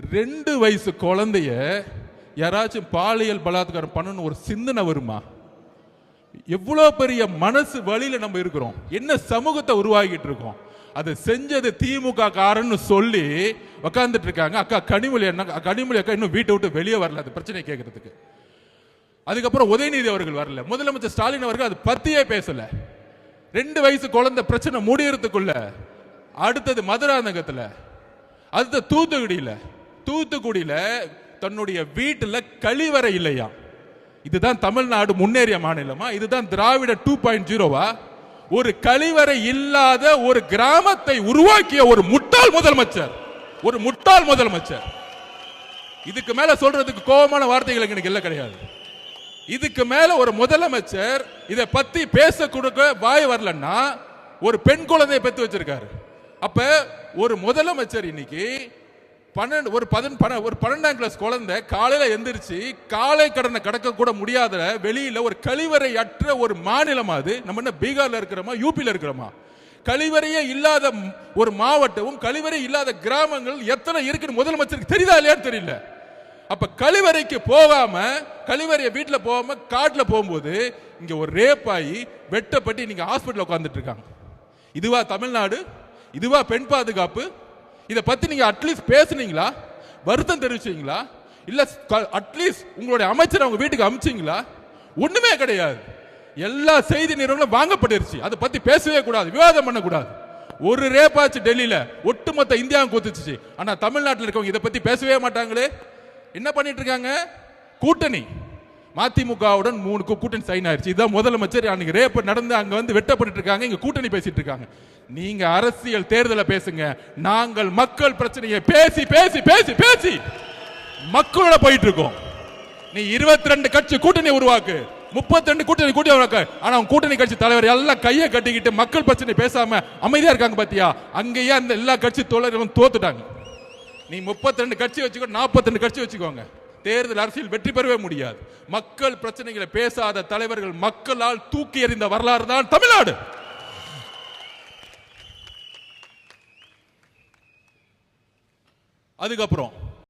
2 வயசு குழந்தைய யாராச்சும் பாலியல் பலாத்காரம் பண்ணணும் ஒரு சிந்தனை வருமா? எவ்வளவு பெரிய மனசு வழியில நம்ம இருக்கிறோம், என்ன சமூகத்தை உருவாக்கிட்டு இருக்கோம். அதை செஞ்சது திமுக காரன்னு சொல்லி உக்காந்துட்டு இருக்காங்க. அக்கா கனிமொழி அக்கா இன்னும் வீட்டை விட்டு வெளியே வரல அது பிரச்சனை கேட்கறதுக்கு. அதுக்கப்புறம் உதயநிதி அவர்கள் வரல, முதலமைச்சர் ஸ்டாலின் அவர்கள் அது பத்தியே பேசல. 2 வயசு குழந்தை பிரச்சனை முடியறதுக்குள்ள அடுத்தது மதுராந்தகத்துல, அடுத்த தூத்துக்குடியில தன்னுடைய வீட்டுல கழிவறை இல்லையா? இதுதான் தமிழ்நாடு முன்னேறிய மாநிலமா? இதுதான் திராவிட 2.0வா? ஒரு கழிவறை இல்லாத ஒரு கிராமத்தை உருவாக்கிய ஒரு முட்டாள் முதலமைச்சர். இதுக்கு மேல சொல்றதுக்கு கோபமான வார்த்தைகள் எனக்கு இல்ல கிடையாது. இதுக்கு மேல ஒரு முதலமைச்சர் இதை பத்தி பேச கொடுக்க வாய் வரலன்னா ஒரு பெண் குழந்தையை பெற்று வச்சிருக்காரு. அப்ப ஒரு முதலமைச்சர் இன்னைக்கு 12ஆம் கிளாஸ் குழந்தை காலையில எந்திரிச்சு காலை கடனை கடக்க கூட முடியாத வெளியில ஒரு கழிவறை அற்ற ஒரு மாநிலம் அது. நம்ம என்ன பீகார்ல இருக்கிறோமா, யூபியில இருக்கிறோமா? கழிவறையே இல்லாத ஒரு மாவட்டமும் கழிவறை இல்லாத கிராமங்கள் எத்தனை இருக்குன்னு முதலமைச்சருக்கு தெரியுதா இல்லையான்னு தெரியல. அப்ப கழிவறைக்கு போகாம, கழிவறைய வீட்டுல போகாம காட்டுல போகும்போது இங்க ஒரு ரேப் ஆகி வெட்டப்பட்டு நீங்க ஹாஸ்பிட்டல் உட்கார்ந்துட்டு இருக்காங்க. இதுவா தமிழ்நாடு? இதுவா பெண் பாதுகாப்பு? இதை பத்தி நீங்க அட்லீஸ்ட் பேசுனீங்களா? வருத்தம் தெரிவிச்சீங்களா? இல்ல அட்லீஸ்ட் உங்களுடைய அமைச்சர் அவங்க வீட்டுக்கு அனுப்பிச்சீங்களா? ஒண்ணுமே கிடையாது. எல்லா செய்தி நிறுவனங்களும் வாங்கப்பட்டிருச்சு. அதை பத்தி பேசவே கூடாது, விவாதம் பண்ணக்கூடாது. ஒரு ரேப்பாச்சு டெல்லியில ஒட்டுமொத்த இந்தியாவும் கூத்துச்சு. ஆனா தமிழ்நாட்டில் இருக்கவங்க இதை பத்தி பேசவே மாட்டாங்களே. என்ன பண்ணிட்டு இருக்காங்க? கூட்டணி மதிமுகவுடன் 3 கூட்டணி சைன் ஆயிருச்சு. இதான் முதலமைச்சர் அன்னைக்கு ரேப் நடந்து அங்க வந்து வெட்டப்பட்டு இருக்காங்க, இங்க கூட்டணி பேசிட்டு இருக்காங்க. நீங்க அரசியல் தேர்தலை பேசுங்க, நாங்கள் மக்கள் பிரச்சனையை பேசி பேசி பேசி பேசி மக்களோட போயிட்டு இருக்கோம். நீ 22 கட்சி கூட்டணி உருவாக்கு, 32 கூட்டணி உருவாக்கு. ஆனா கூட்டணி கட்சி தலைவர் எல்லாம் கையை கட்டிக்கிட்டு மக்கள் பிரச்சனை பேசாம அமைதியா இருக்காங்க பாத்தியா? அங்கேயே அந்த எல்லா கட்சி தோழர்களும் தோத்துட்டாங்க. நீ 32 கட்சி வச்சுக்கோ, 42 கட்சி வச்சுக்கோங்க, தேர்தல் அரசியல் வெற்றி பெறவே முடியாது. மக்கள் பிரச்சனைகளை பேசாத தலைவர்கள் மக்களால் தூக்கி எறிந்த வரலாறு தான் தமிழ்நாடு. அதுக்கப்புறம்